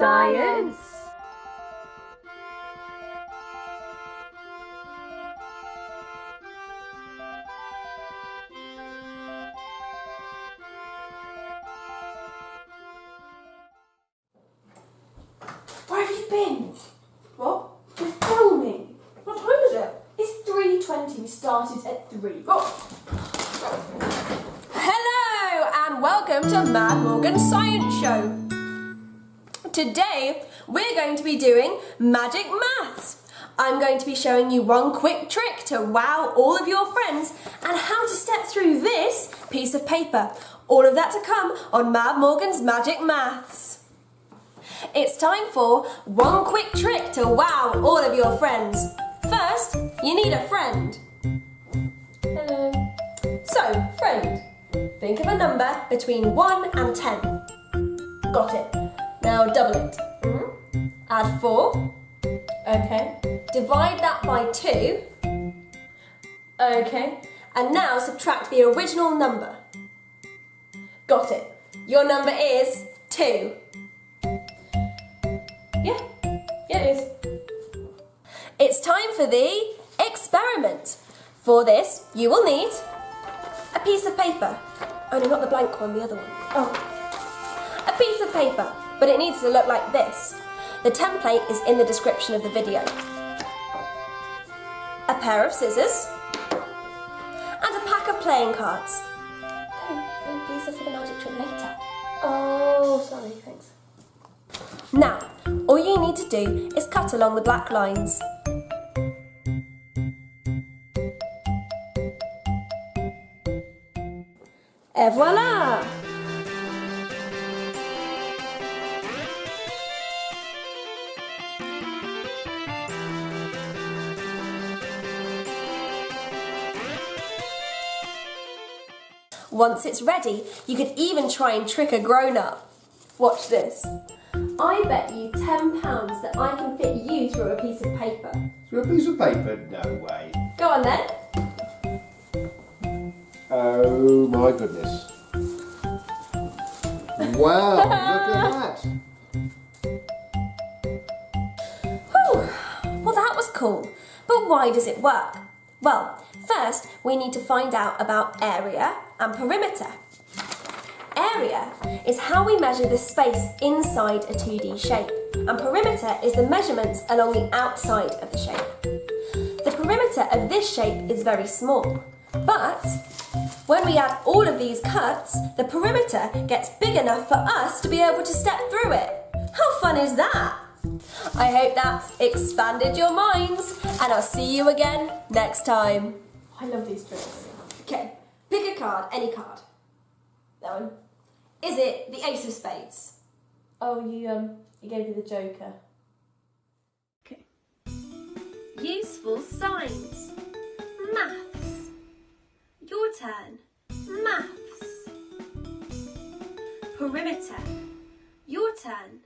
Science! Where have you been? What? We're filming. What time is it? It's 3:20. We started at 3. Oh. Hello and welcome to Mad Morgan's Science Show. Today we're going to be doing magic maths. I'm going to be showing you one quick trick to wow all of your friends and how to step through this piece of paper. All of that to come on Mad Morgan's Magic Maths. It's time for one quick trick to wow all of your friends. First, you need a friend. Hello. So, friend, think of a number between 1 and 10. Got it. Now double it. Add 4. Okay. Divide that by 2. Okay. And now subtract the original number. Got it. Your number is 2. Yeah, it is. It's time for the experiment. For this, you will need a piece of paper. Oh no, not the blank one, the other one. Oh. A piece of paper, but it needs to look like this. The template is in the description of the video. A pair of scissors and a pack of playing cards. Oh, these are for the magic trick later. Oh, sorry, thanks. Now, all you need to do is cut along the black lines. Et voilà! Once it's ready, you could even try and trick a grown-up. Watch this. I bet you £10 that I can fit you through a piece of paper. Through a piece of paper? No way. Go on then. Oh my goodness. Wow, look at that. Whew. Well, that was cool. But why does it work? Well, first we need to find out about area and perimeter. Area is how we measure the space inside a 2D shape, and perimeter is the measurements along the outside of the shape. The perimeter of this shape is very small, but when we add all of these cuts, the perimeter gets big enough for us to be able to step through it. How fun is that? I hope that's expanded your minds, and I'll see you again next time. I love these tricks. Okay, pick a card, any card. That one. Is it the Ace of Spades? Oh, you gave me the Joker. Okay. Useful signs. Maths. Your turn. Maths. Perimeter. Your turn.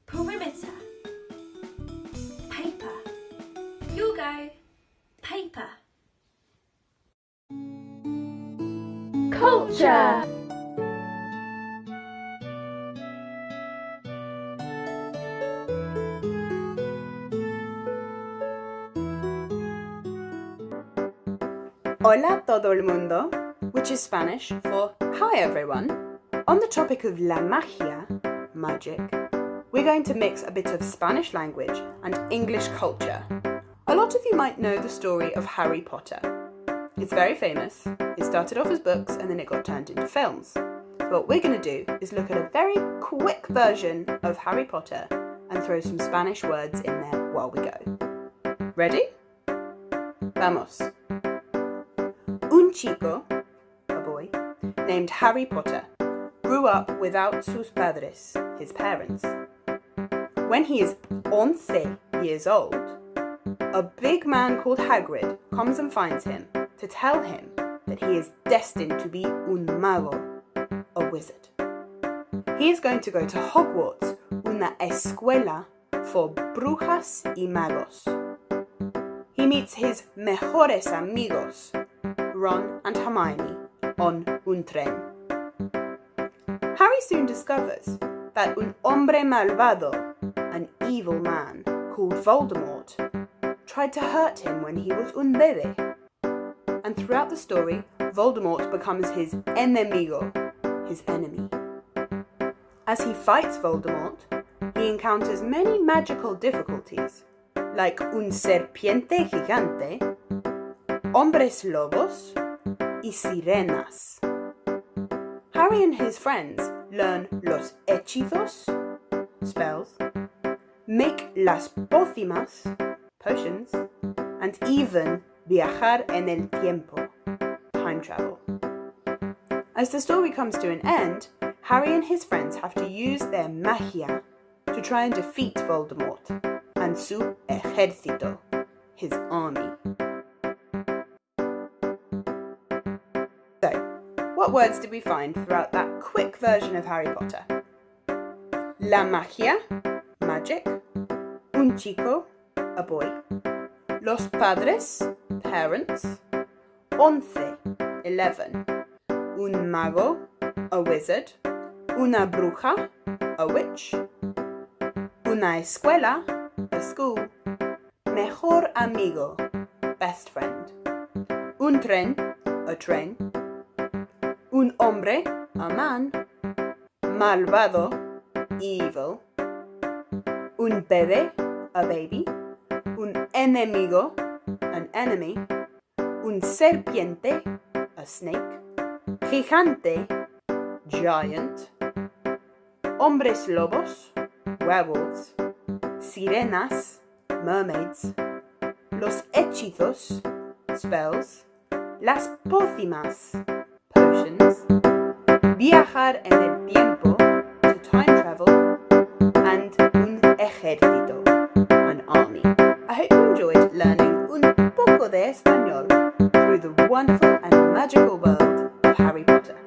Perimeter. Paper. Your go. Paper. Culture! Hola todo el mundo, which is Spanish for hi everyone. On the topic of la magia, magic, we're going to mix a bit of Spanish language and English culture. A lot of you might know the story of Harry Potter. It's very famous. It started off as books and then it got turned into films. So what we're going to do is look at a very quick version of Harry Potter and throw some Spanish words in there while we go. Ready? Vamos. Un chico, a boy, named Harry Potter, grew up without sus padres, his parents. When he is 11 years old, a big man called Hagrid comes and finds him to tell him that he is destined to be un mago, a wizard. He is going to go to Hogwarts, una escuela for brujas y magos. He meets his mejores amigos, Ron and Hermione, on un tren. Harry soon discovers that un hombre malvado, an evil man called Voldemort, tried to hurt him when he was un bebé. And throughout the story, Voldemort becomes his enemigo, his enemy. As he fights Voldemort, he encounters many magical difficulties, like un serpiente gigante, hombres lobos, y sirenas. Harry and his friends learn los hechizos, spells, make las pócimas, potions, and even viajar en el tiempo, time travel. As the story comes to an end, Harry and his friends have to use their magia to try and defeat Voldemort and su ejército, his army. So, what words did we find throughout that quick version of Harry Potter? La magia, magic. Un chico, a boy. Los padres, parents. 11, 11. Un mago, a wizard. Una bruja, a witch. Una escuela, a school. Mejor amigo, best friend. Un tren, a train. Un hombre, a man. Malvado, evil. Un bebé, a baby. Un enemigo, an enemy. Un serpiente, a snake. Gigante, giant. Hombres lobos, werewolves. Sirenas, mermaids. Los hechizos, spells. Las pócimas, potions. Viajar en el tiempo, to time travel. And un ejército, an army. I hope you enjoyed learning un poco de español through the wonderful and magical world of Harry Potter.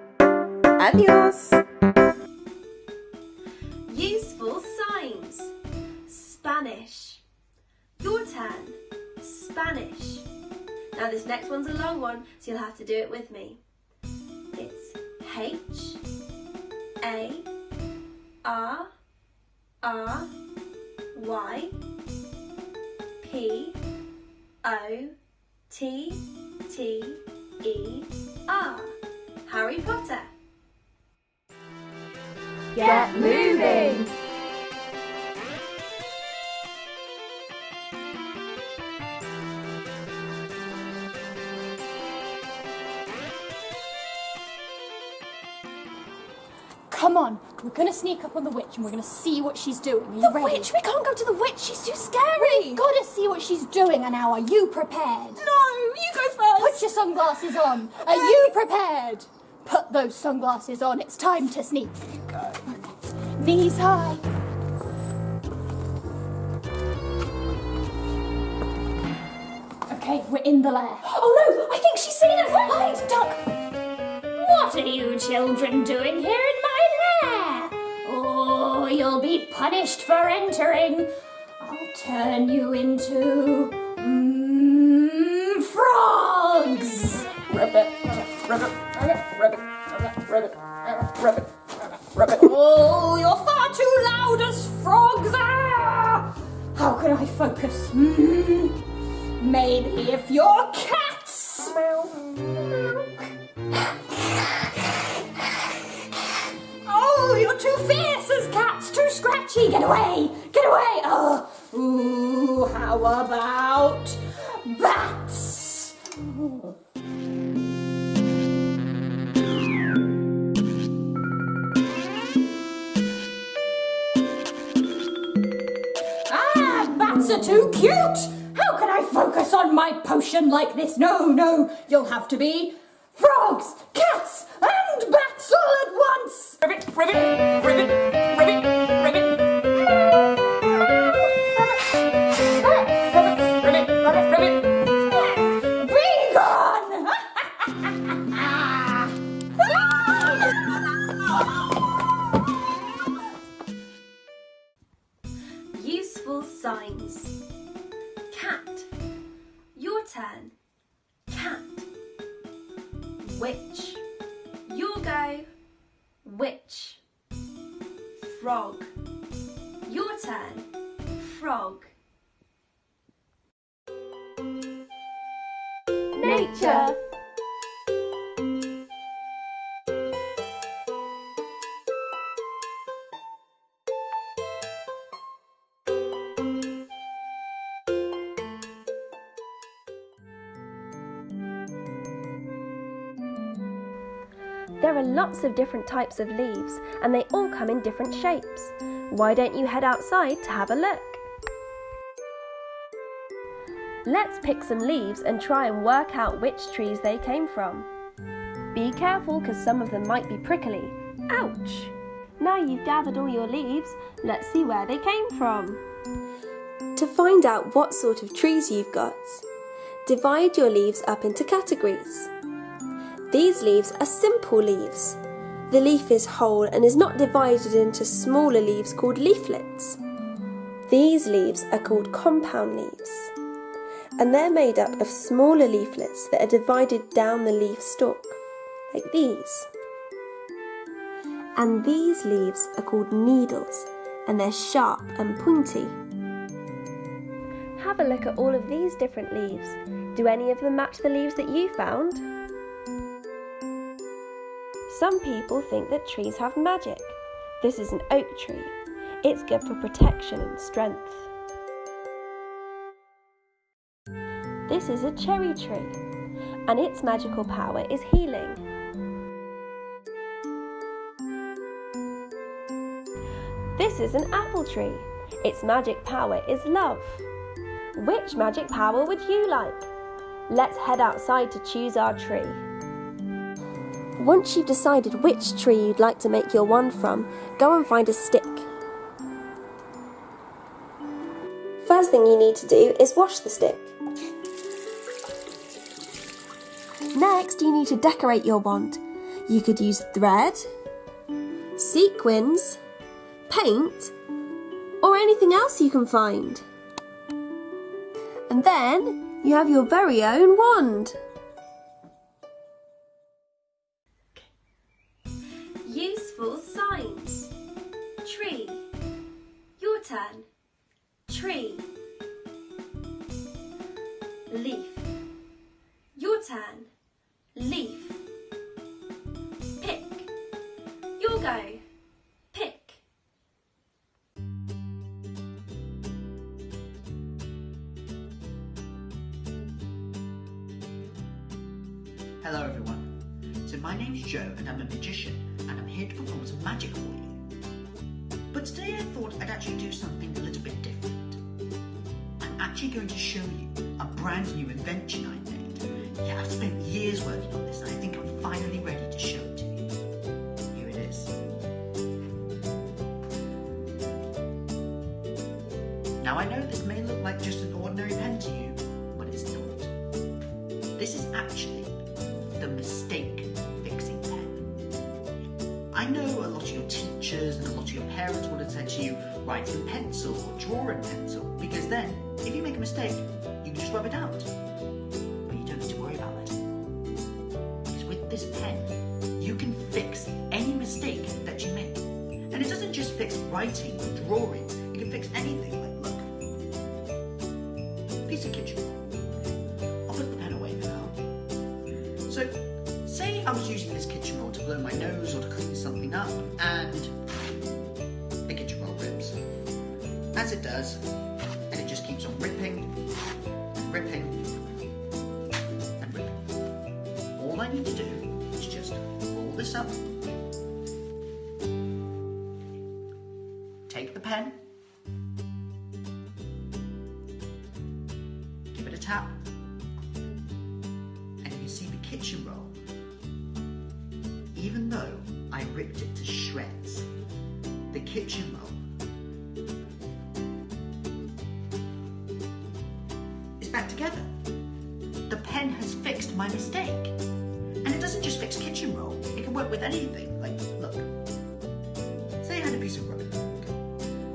Adios! Useful signs. Spanish. Your turn. Spanish. Now this next one's a long one, so you'll have to do it with me. It's H A R R Y P O T T E R. Harry Potter. Get moving! Come on, we're gonna sneak up on the witch and we're gonna see what she's doing. Are you ready? Witch? We can't go to the witch. She's too scary. We've gotta see what she's doing, and now are you prepared? No, you go first. Put your sunglasses on. Are you prepared? Put those sunglasses on. It's time to sneak. Go. Knees high. Okay, we're in the lair. Oh no, I think she's seen us. Hide, duck. What are you children doing here in my lair? Oh, you'll be punished for entering. I'll turn you into frogs. Rabbit, rabbit, rabbit, rabbit, rabbit, rabbit, rabbit. Oh, you're far too loud as frogs. Ah! How can I focus? Maybe if you're cats. Oh, you're too fierce as cats, too scratchy. Get away, get away. Oh, ooh, how about bats? Ah, bats are too cute. How can I focus on my potion like this? No, no, you'll have to be frogs, cats, and bats all at once. Ribbit, ribbit, ribbit, ribbit, ribbit. Ribbit, ribbit, ribbit. Be gone! Useful signs. Cat. Your turn. Cat. Witch. Your go. Witch. frog. Your turn. Frog. Nature. There are lots of different types of leaves and they all come in different shapes. Why don't you head outside to have a look? Let's pick some leaves and try and work out which trees they came from. Be careful because some of them might be prickly. Ouch! Now you've gathered all your leaves, let's see where they came from. To find out what sort of trees you've got, divide your leaves up into categories. These leaves are simple leaves. The leaf is whole and is not divided into smaller leaves called leaflets. These leaves are called compound leaves, and they're made up of smaller leaflets that are divided down the leaf stalk, like these. And these leaves are called needles, and they're sharp and pointy. Have a look at all of these different leaves. Do any of them match the leaves that you found? Some people think that trees have magic. This is an oak tree. It's good for protection and strength. This is a cherry tree, and its magical power is healing. This is an apple tree. Its magic power is love. Which magic power would you like? Let's head outside to choose our tree. Once you've decided which tree you'd like to make your wand from, go and find a stick. First thing you need to do is wash the stick. Next, you need to decorate your wand. You could use thread, sequins, paint, or anything else you can find. And then you have your very own wand. Useful signs. Tree. Your turn. Tree. Leaf. Your turn. Leaf. Pick. Your go. Pick. Hello everyone. So my name's Joe and I'm a magician and I'm here to perform some magic for you. But today I thought I'd actually do something a little bit different. I'm actually going to show you a brand new invention I made. Yeah, I've spent years working on this and I think I'm finally ready to show it to you. Here it is. Now I know this may look like just an ordinary pen to you, but it's not. This is actually the mistake fixing pen. I know a lot of your teachers and a lot of your parents would have said to you, write in pencil or draw in pencil, because then if you make a mistake, you can just rub it out. But you don't need to worry about that anymore. Because with this pen, you can fix any mistake that you make. And it doesn't just fix writing or drawing, it can fix anything. Like, look, piece of kitchen roll. I'll put the pen away for now. So, say I was using this kitchen roll to blow my nose or to clean something up, and the kitchen roll rips. As it does, and it just keeps on ripping, and ripping, and ripping. All I need to do is just roll this up, take the pen, give it a tap, and you see the kitchen roll. Even though I ripped it to shreds, the kitchen roll is back together. The pen has fixed my mistake. And it doesn't just fix kitchen roll, it can work with anything. Like, look, say I had a piece of rope.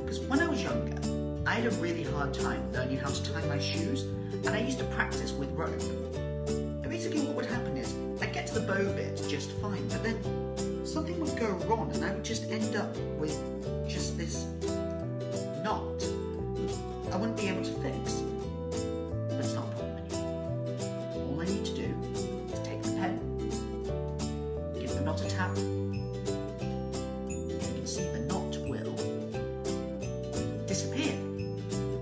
Because when I was younger, I had a really hard time learning how to tie my shoes, and I used to practice with rope. And basically what would happen is, I'd get to the bow bit just fine, but then something would go wrong and I would just end up with just this knot I wouldn't be able to fix. But it's not a problem anymore. All I need to do is take the pen, give the knot a tap, and you can see the knot will disappear.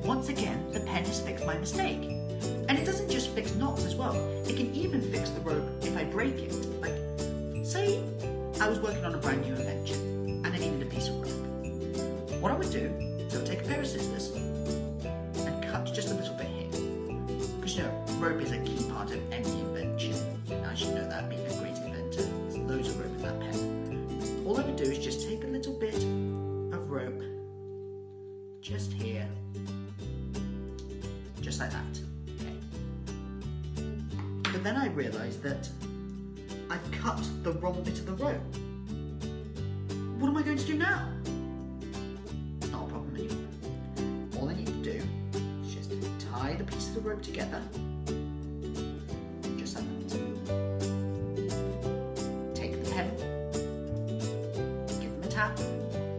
Once again, the pen has fixed my mistake. And it doesn't just fix knots as well. It can even fix the rope if I break it. Like, say I was working on a brand new invention and I needed a piece of rope. What I would do is I would take a pair of scissors and cut just a little bit here. Because you know, rope is a key part of any invention. And I should know that, being a great inventor. There's loads of rope in that pen. All I would do is just take a little bit of rope just here. Just like that. But then I realised that I've cut the wrong bit of the rope. What am I going to do now? It's not a problem anymore. All I need to do is just tie the piece of the rope together. Just like that. Take the pen. Give them a tap.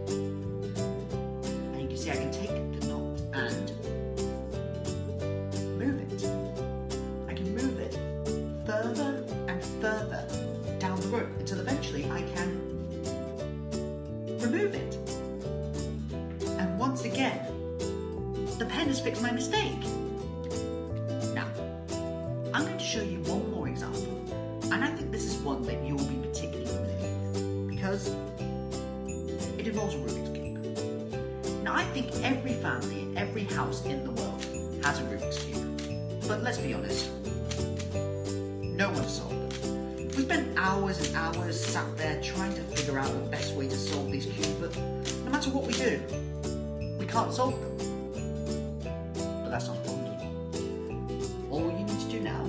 And you can see I can take the knot and move it. I can move it further and further down the rope until eventually I can remove it. And once again, the pen has fixed my mistake. Now, I'm going to show you one more example, and I think this is one that you'll be particularly familiar with because it involves a Rubik's Cube. Now, I think every family, every house in the world has a Rubik's Cube, but let's be honest, no one solved them. We spent hours and hours sat there trying to figure out the best way to solve these cubes, but no matter what we do, we can't solve them. But that's not a problem anymore. All you need to do now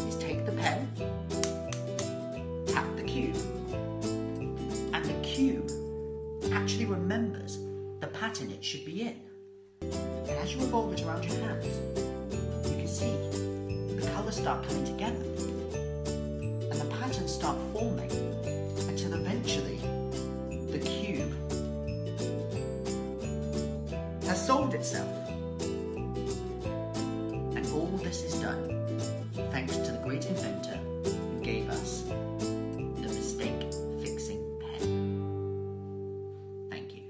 is take the pen, tap the cube, and the cube actually remembers the pattern it should be in. And as you revolve it around your hands, you can see the colours start coming together and the patterns start forming until eventually the cube has solved itself. And all this is done thanks to the great inventor who gave us the mistake fixing pen. Thank you.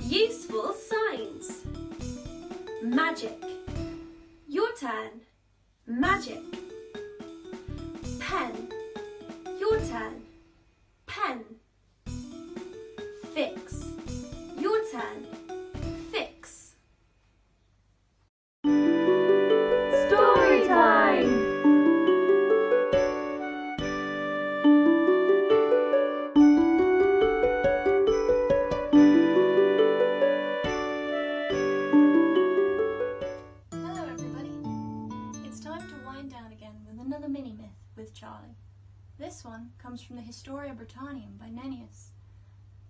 Useful signs. Magic. Your turn. Magic. Pen. Your turn. Pen. Fix. Your turn. Fix. Story time. Hello everybody. It's time to wind down again with another mini-myth with Charlie. This one comes from the Historia Britannium by Nennius,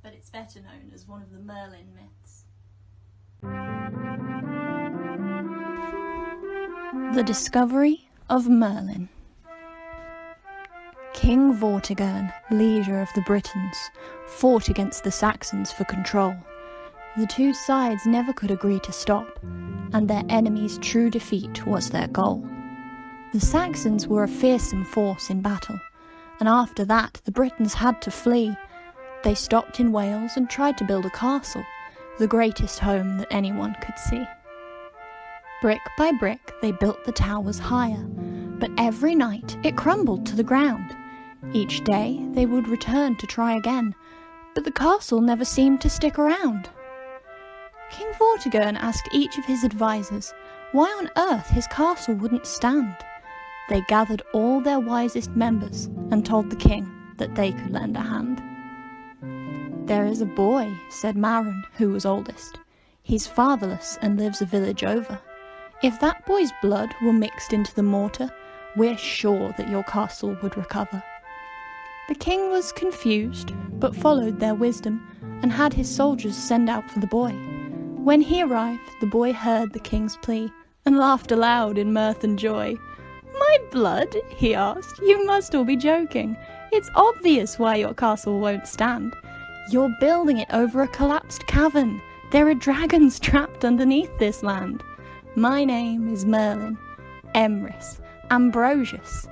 but it's better known as one of the Merlin myths. The discovery of Merlin. King Vortigern, leader of the Britons, fought against the Saxons for control. The two sides never could agree to stop, and their enemy's true defeat was their goal. The Saxons were a fearsome force in battle, and after that the Britons had to flee. They stopped in Wales and tried to build a castle, the greatest home that anyone could see. Brick by brick they built the towers higher, but every night it crumbled to the ground. Each day they would return to try again, but the castle never seemed to stick around. King Vortigern asked each of his advisors why on earth his castle wouldn't stand. They gathered all their wisest members and told the king that they could lend a hand. "There is a boy," said Merlin, who was oldest. "He's fatherless and lives a village over. If that boy's blood were mixed into the mortar, we're sure that your castle would recover." The king was confused, but followed their wisdom and had his soldiers send out for the boy. When he arrived, the boy heard the king's plea and laughed aloud in mirth and joy. "My blood?" he asked. "You must all be joking. It's obvious why your castle won't stand. You're building it over a collapsed cavern. There are dragons trapped underneath this land. My name is Merlin, Emrys, Ambrosius.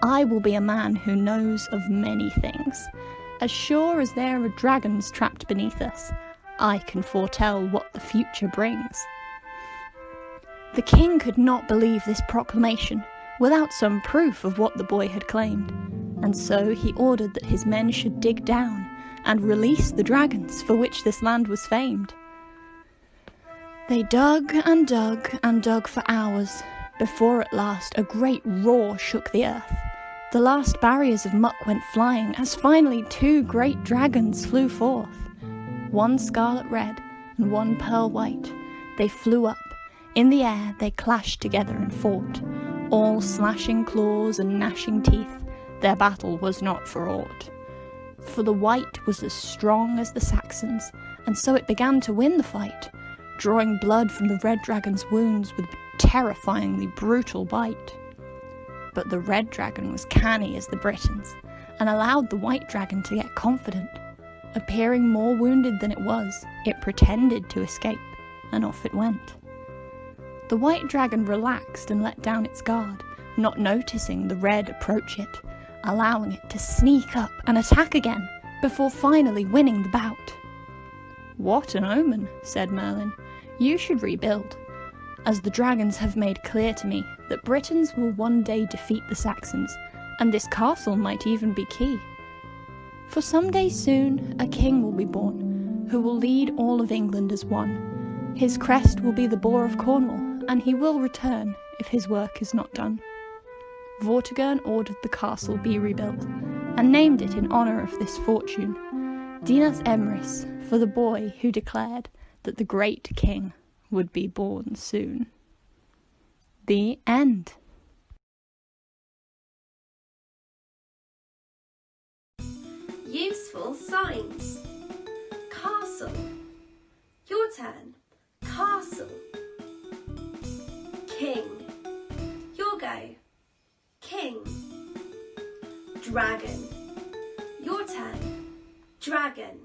I will be a man who knows of many things. As sure as there are dragons trapped beneath us, I can foretell what the future brings. The king could not believe this proclamation without some proof of what the boy had claimed, and so he ordered that his men should dig down and release the dragons for which this land was famed. They dug and dug and dug for hours, before at last a great roar shook the earth. The last barriers of muck went flying, as finally 2 great dragons flew forth. One scarlet red and one pearl white. They flew up. In the air they clashed together and fought. All slashing claws and gnashing teeth, their battle was not for aught. For the white was as strong as the Saxons, and so it began to win the fight, drawing blood from the red dragon's wounds with a terrifyingly brutal bite. But the red dragon was canny as the Britons, and allowed the white dragon to get confident. Appearing more wounded than it was, it pretended to escape, and off it went. The white dragon relaxed and let down its guard, not noticing the red approach it, allowing it to sneak up and attack again, before finally winning the bout. "What an omen," said Merlin. "You should rebuild, as the dragons have made clear to me that Britons will one day defeat the Saxons, and this castle might even be key. For some day soon a king will be born, who will lead all of England as one. His crest will be the boar of Cornwall, and he will return if his work is not done." Vortigern ordered the castle be rebuilt, and named it in honour of this fortune, Dinas Emrys, for the boy who declared that the great king would be born soon. The end. Useful signs. Castle. Your turn. Castle. King. Your go. King. Dragon. Your turn. Dragon.